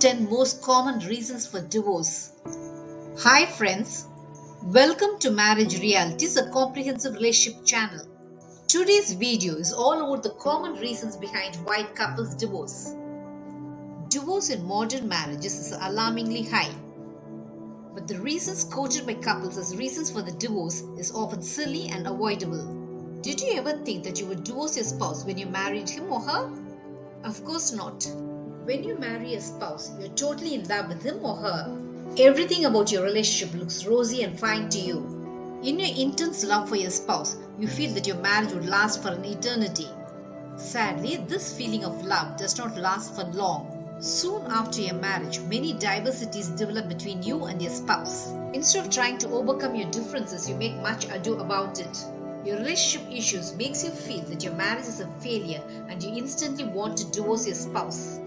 10 most common reasons for divorce. Hi friends, welcome to Marriage Realities, a comprehensive relationship channel. Today's video is all about the common reasons behind why couples divorce. Divorce in modern marriages is alarmingly high, but the reasons quoted by couples as reasons for the divorce is often silly and avoidable. Did you ever think that you would divorce your spouse when you married him or her? Of course not. When you marry a spouse, you're totally in love with him or her. Everything about your relationship looks rosy and fine to you. In your intense love for your spouse, you feel that your marriage would last for an eternity. Sadly, this feeling of love does not last for long. Soon after your marriage, many diversities develop between you and your spouse. Instead of trying to overcome your differences, you make much ado about it. Your relationship issues makes you feel that your marriage is a failure and you instantly want to divorce your spouse.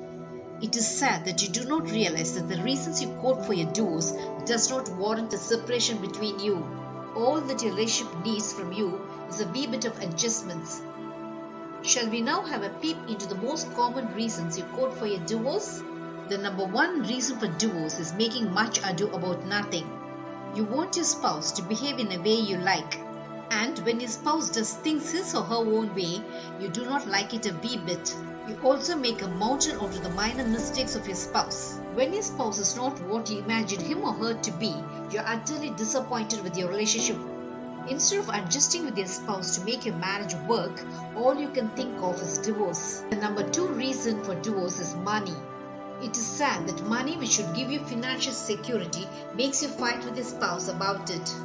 It is sad that you do not realize that the reasons you quote for your divorce does not warrant a separation between you. All that your relationship needs from you is a wee bit of adjustments. Shall we now have a peep into the most common reasons you quote for your divorce? The number one reason for divorce is making much ado about nothing. You want your spouse to behave in a way you like. And when your spouse does things his or her own way, you do not like it a wee bit. You also make a mountain out of the minor mistakes of your spouse. When your spouse is not what you imagined him or her to be, you are utterly disappointed with your relationship. Instead of adjusting with your spouse to make your marriage work, all you can think of is divorce. The number two reason for divorce is money. It is sad that money, which should give you financial security, makes you fight with your spouse about it.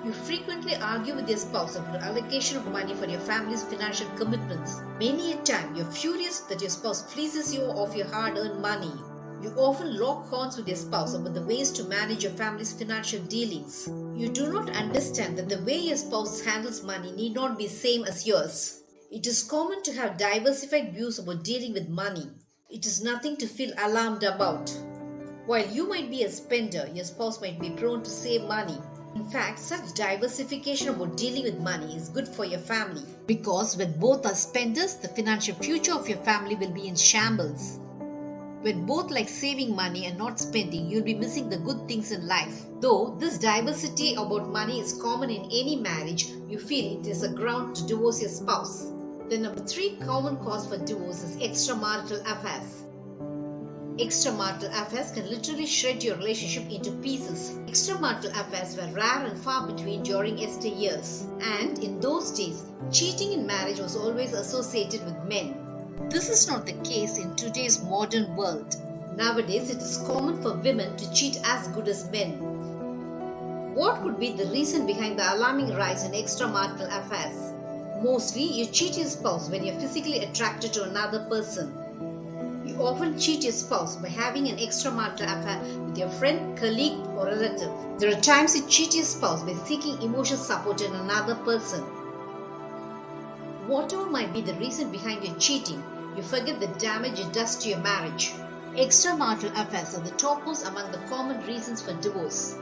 You frequently argue with your spouse about the allocation of money for your family's financial commitments. Many a time, you're furious that your spouse fleeces you of your hard-earned money. You often lock horns with your spouse about the ways to manage your family's financial dealings. You do not understand that the way your spouse handles money need not be the same as yours. It is common to have diversified views about dealing with money. It is nothing to feel alarmed about. While you might be a spender, your spouse might be prone to save money. In fact, such diversification about dealing with money is good for your family, because when both are spenders, the financial future of your family will be in shambles. When both like saving money and not spending, you'll be missing the good things in life. Though this diversity about money is common in any marriage, you feel it is a ground to divorce your spouse. The number three common cause for divorce is extramarital affairs. Extramarital affairs can literally shred your relationship into pieces. Extramarital affairs were rare and far between during yesteryears, and in those days, cheating in marriage was always associated with men. This is not the case in today's modern world. Nowadays, it is common for women to cheat as good as men. What could be the reason behind the alarming rise in extramarital affairs? Mostly, you cheat your spouse when you're physically attracted to another person. You often cheat your spouse by having an extramarital affair with your friend, colleague, or relative. There are times you cheat your spouse by seeking emotional support in another person. Whatever might be the reason behind your cheating, you forget the damage it does to your marriage. Extramarital affairs are the topmost among the common reasons for divorce.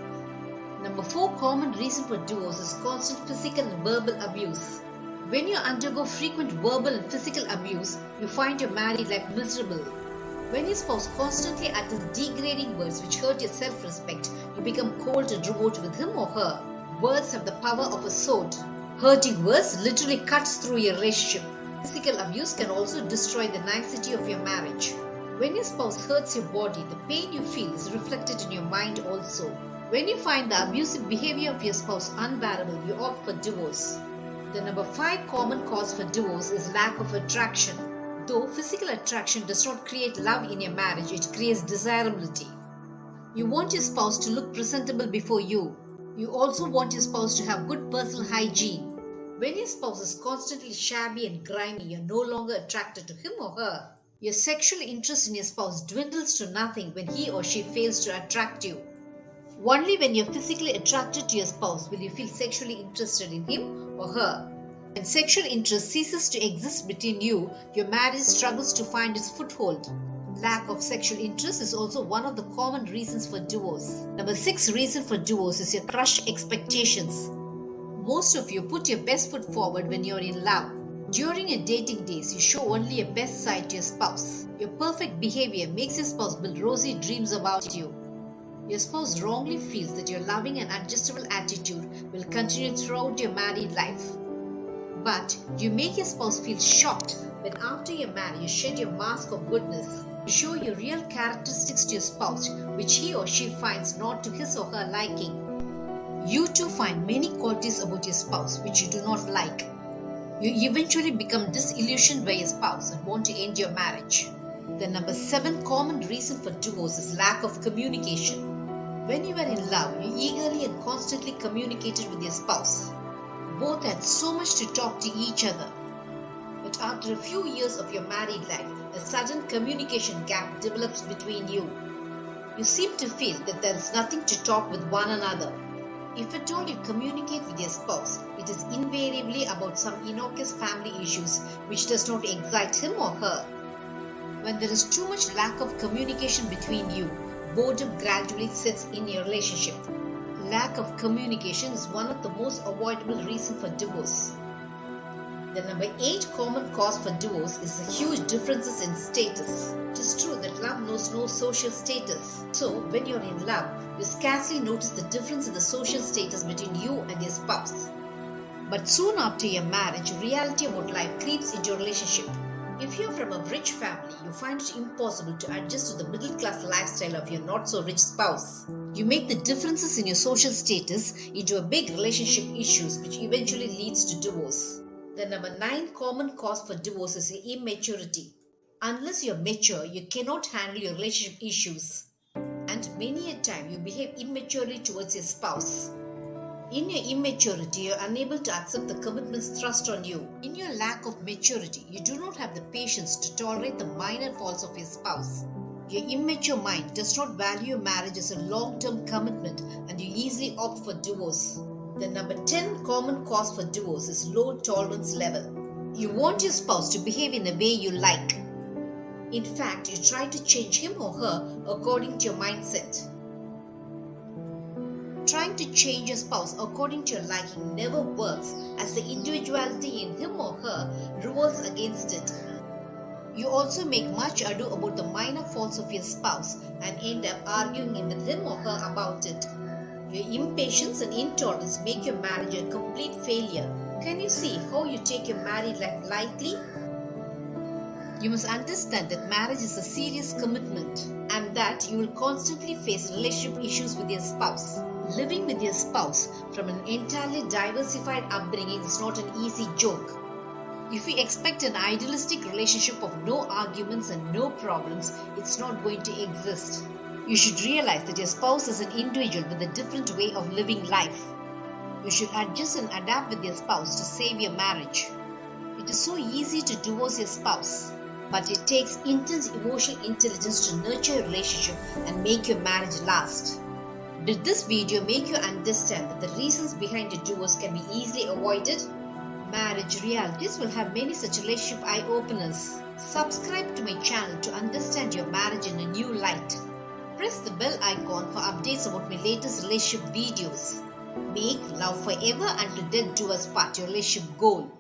Number 4 common reason for divorce is constant physical and verbal abuse. When you undergo frequent verbal and physical abuse, you find your married life miserable. When your spouse constantly utters degrading words which hurt your self-respect, you become cold and remote with him or her. Words have the power of a sword. Hurting words literally cuts through your relationship. Physical abuse can also destroy the nicety of your marriage. When your spouse hurts your body, the pain you feel is reflected in your mind also. When you find the abusive behavior of your spouse unbearable, you opt for divorce. The number 5 common cause for divorce is lack of attraction. Though physical attraction does not create love in your marriage, it creates desirability. You want your spouse to look presentable before you. You also want your spouse to have good personal hygiene. When your spouse is constantly shabby and grimy, you're no longer attracted to him or her. Your sexual interest in your spouse dwindles to nothing when he or she fails to attract you. Only when you're physically attracted to your spouse will you feel sexually interested in him or her. When sexual interest ceases to exist between you, your marriage struggles to find its foothold. Lack of sexual interest is also one of the common reasons for divorce. Number 6 reason for divorce is your crushed expectations. Most of you put your best foot forward when you're in love. During your dating days, you show only your best side to your spouse. Your perfect behavior makes your spouse build rosy dreams about you. Your spouse wrongly feels that your loving and adjustable attitude will continue throughout your married life. But you make your spouse feel shocked when after you're married you shed your mask of goodness. You show your real characteristics to your spouse which he or she finds not to his or her liking. You too find many qualities about your spouse which you do not like. You eventually become disillusioned by your spouse and want to end your marriage. The number 7 common reason for divorce is lack of communication. When you were in love, you eagerly and constantly communicated with your spouse. Both had so much to talk to each other. But after a few years of your married life, a sudden communication gap develops between you. You seem to feel that there is nothing to talk with one another. If at all you communicate with your spouse, it is invariably about some innocuous family issues which does not excite him or her. When there is too much lack of communication between you, boredom gradually sets in your relationship. Lack of communication is one of the most avoidable reasons for divorce. The number 8 common cause for divorce is the huge differences in status. It is true that love knows no social status. So, when you're in love, you scarcely notice the difference in the social status between you and your spouse. But soon after your marriage, reality about life creeps into your relationship. If you're from a rich family, you find it impossible to adjust to the middle-class lifestyle of your not-so-rich spouse. You make the differences in your social status into a big relationship issues which eventually leads to divorce. The number 9 common cause for divorce is your immaturity. Unless you're mature, you cannot handle your relationship issues. And many a time you behave immaturely towards your spouse. In your immaturity, you're unable to accept the commitments thrust on you. In your lack of maturity, you do not have the patience to tolerate the minor faults of your spouse. Your immature mind does not value marriage as a long-term commitment and you easily opt for divorce. The number 10 common cause for divorce is low tolerance level. You want your spouse to behave in a way you like. In fact, you try to change him or her according to your mindset. Trying to change your spouse according to your liking never works as the individuality in him or her revolts against it. You also make much ado about the minor faults of your spouse and end up arguing with him or her about it. Your impatience and intolerance make your marriage a complete failure. Can you see how you take your married life lightly? You must understand that marriage is a serious commitment and that you will constantly face relationship issues with your spouse. Living with your spouse from an entirely diversified upbringing is not an easy joke. If you expect an idealistic relationship of no arguments and no problems, it's not going to exist. You should realize that your spouse is an individual with a different way of living life. You should adjust and adapt with your spouse to save your marriage. It is so easy to divorce your spouse, but it takes intense emotional intelligence to nurture your relationship and make your marriage last. Did this video make you understand that the reasons behind a divorce can be easily avoided? Marriage Realities will have many such relationship eye-openers. Subscribe to my channel to understand your marriage in a new light. Press the bell icon for updates about my latest relationship videos. Make love forever until death do us part, your relationship goal.